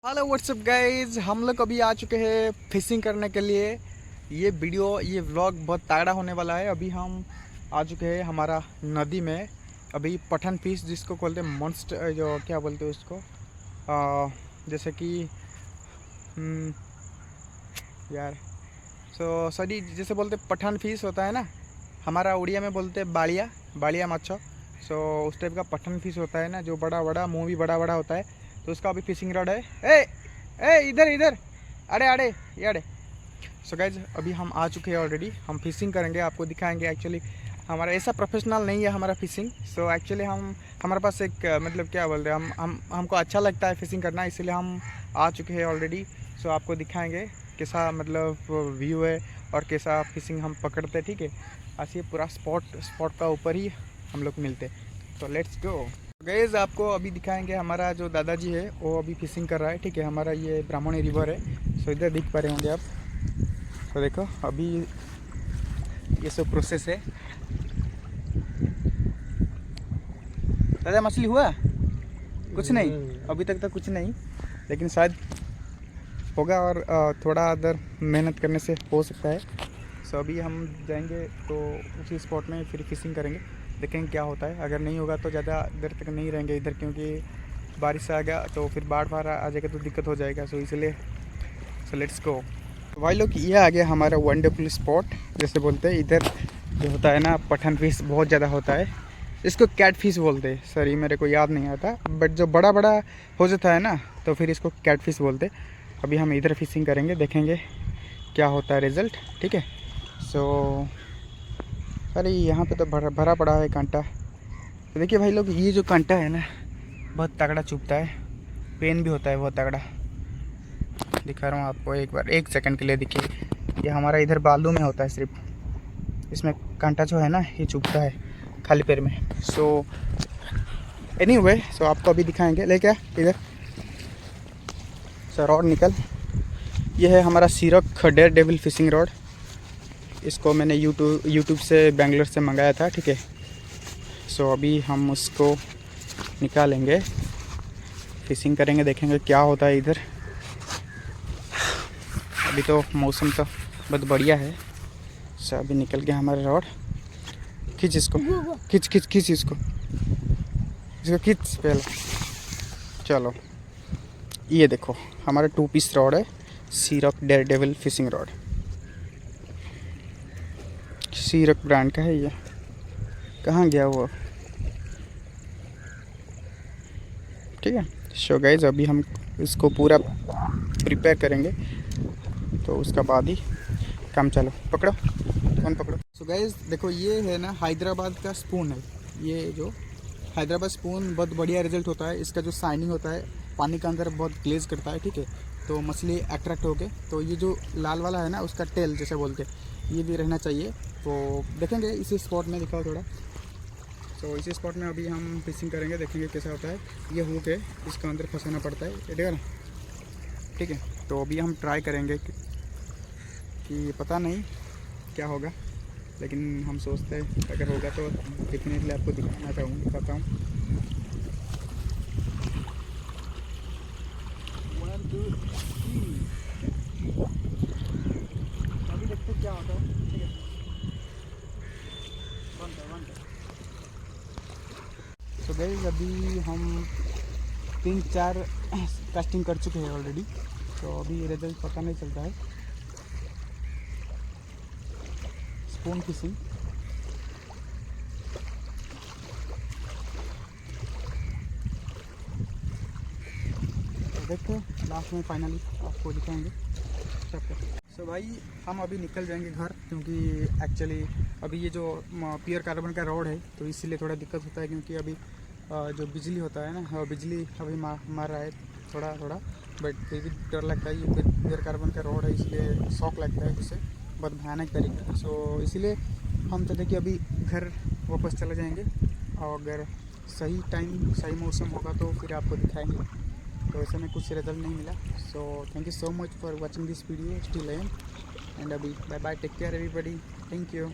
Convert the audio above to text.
Hello what's up guys, हम लोग अभी आ चुके हैं फिशिंग करने के लिए। ये व्लॉग बहुत तगड़ा होने वाला है। अभी हम आ चुके हैं हमारा नदी में। अभी पठन फिश जिसको बोलते हैं मॉन्स्टर, जो क्या बोलते हैं उसको, जैसे कि यार सॉरी, जैसे बोलते पठान फिश होता है ना, हमारा उड़िया में बोलते हैं बाड़िया बाड़िया मच्छो। उस टाइप का पठान फिश होता है ना, जो बड़ा बड़ा मुँह भी बड़ा बड़ा होता है। तो उसका अभी फिशिंग रॉड है। ए ए इधर इधर, अरे अरे ये अरे। गाइज, अभी हम आ चुके हैं ऑलरेडी। हम फिशिंग करेंगे, आपको दिखाएंगे। एक्चुअली हमारा ऐसा प्रोफेशनल नहीं है हमारा फिशिंग। एक्चुअली हमारे पास एक मतलब क्या बोलते हैं, हमको अच्छा लगता है फिशिंग करना, इसीलिए हम आ चुके हैं ऑलरेडी। आपको दिखाएंगे कैसा मतलब व्यू है और कैसा फिशिंग हम पकड़ते हैं। ठीक है, ऐसे पूरा स्पॉट का ऊपर ही हम लोग मिलते हैं। तो लेट्स गो गाइस, आपको अभी दिखाएंगे। हमारा जो दादाजी है वो अभी फिशिंग कर रहा है। ठीक है, हमारा ये ब्राह्मणी रिवर है। इधर दिख पा रहे होंगे आप। देखो अभी ये सब प्रोसेस है। दादा मछली हुआ कुछ नहीं अभी तक तो कुछ नहीं, लेकिन शायद होगा और थोड़ा अदर मेहनत करने से हो सकता है। अभी हम जाएंगे तो उसी स्पॉट में फिर फिशिंग करेंगे, देखेंगे क्या होता है। अगर नहीं होगा तो ज़्यादा देर तक नहीं रहेंगे इधर, क्योंकि बारिश आ गया तो फिर बाढ़ आ जाएगा तो दिक्कत हो जाएगा। इसलिए लेट्स गो। तो भाई लोग, ये आ गया हमारा वंडरफुल स्पॉट जैसे बोलते हैं। इधर जो होता है ना, पठान फिश बहुत ज़्यादा होता है। इसको कैट फिश बोलते हैं। सॉरी मेरे को याद नहीं आता, बट जो बड़ा बड़ा हो जाता है ना तो फिर इसको कैट फिश बोलते हैं। अभी हम इधर फिशिंग करेंगे, देखेंगे क्या होता है रिज़ल्ट। ठीक है। अरे यहाँ पे तो भरा पड़ा है कांटा। तो देखिए भाई लोग, ये जो कांटा है ना बहुत तगड़ा चुभता है, पेन भी होता है बहुत तगड़ा। दिखा रहा हूँ आपको एक बार, 1 सेकंड के लिए देखिए। ये हमारा इधर बालू में होता है सिर्फ, इसमें कांटा जो है ना ये चुभता है खाली पैर में। एनीवे, आपको अभी दिखाएंगे। ले क्या इधर रॉड निकल। ये है हमारा सीरक डेयर डेविल फिशिंग रॉड। इसको मैंने यूट्यूब से बेंगलोर से मंगाया था। ठीक है। अभी हम उसको निकालेंगे, फिशिंग करेंगे, देखेंगे क्या होता है इधर। अभी तो मौसम तो बहुत बढ़िया है। अभी निकल गया हमारा रॉड। खींच इसको, खींच इसको खींच पहले। चलो, ये देखो हमारा 2 पीस रॉड है, सीरक डेयर डेविल फिशिंग रॉड। सीरक ब्रांड का है ये। कहाँ गया वो? ठीक है। गाइज, अभी हम इसको पूरा प्रिपेयर करेंगे तो उसका बाद ही काम चालू। पकड़ो, कौन पकड़ो। गाइज देखो, ये है ना हैदराबाद का स्पून है। ये जो हैदराबाद स्पून बहुत बढ़िया रिजल्ट होता है। इसका जो शाइनिंग होता है पानी के अंदर बहुत ग्लेज करता है। ठीक है, तो मछली अट्रैक्ट हो गए। तो ये जो लाल वाला है ना, उसका टेल जैसे बोलते, ये भी रहना चाहिए। तो देखेंगे इसी स्पॉट में, दिखाओ थोड़ा। इसी स्पॉट में अभी हम फिशिंग करेंगे, देखेंगे कैसा होता है। ये हुक है, इसके अंदर फंसाना पड़ता है, ठीक है ना। ठीक है, तो अभी हम ट्राई करेंगे कि पता नहीं क्या होगा, लेकिन हम सोचते हैं अगर होगा तो डेफिनेटली आपको दिखाता हूँ। 1 2 3, अभी देखते क्या होता है। ठीक है, गाइस, अभी हम 3-4 कास्टिंग कर चुके हैं ऑलरेडी। अभी रिजल्ट पता नहीं चलता है। स्पून फिशिंग, देखते हैं लास्ट में फाइनली आपको दिखाएंगे सब। भाई, हम अभी निकल जाएंगे घर, क्योंकि एक्चुअली अभी ये जो प्योर कार्बन का रॉड है तो इसीलिए थोड़ा दिक्कत होता है। क्योंकि अभी जो बिजली होता है ना, बिजली अभी मार रहा है थोड़ा, बट फिर भी डर लगता है। ये प्योर कार्बन का रॉड है, इसलिए शौक लगता है जिससे बहुत भयानक तरीके। इसीलिए हम तो देखिए अभी घर वापस चले जाएंगे, और अगर सही टाइम सही मौसम होगा तो फिर आपको दिखाएंगे। तो ऐसे में कुछ रिजल्ट नहीं मिला। Thank you so much for watching this video still end अभी bye bye, take care everybody, thank you.